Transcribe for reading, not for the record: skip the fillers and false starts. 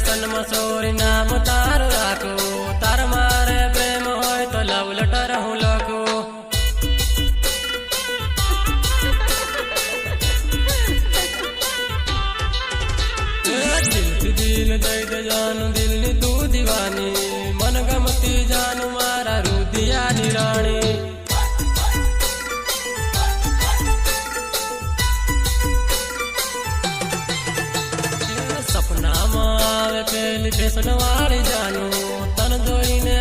तन मसोरी नाम तार राखो तार मारे प्रेम होय तो लव लेटर हूँ लखो दिल दई दे जानू दिल नी तू दीवानी मन गमती जानू मारा रुदिया निराणी सपना में आवे पेली फैशन वाली जानू तन जोई ने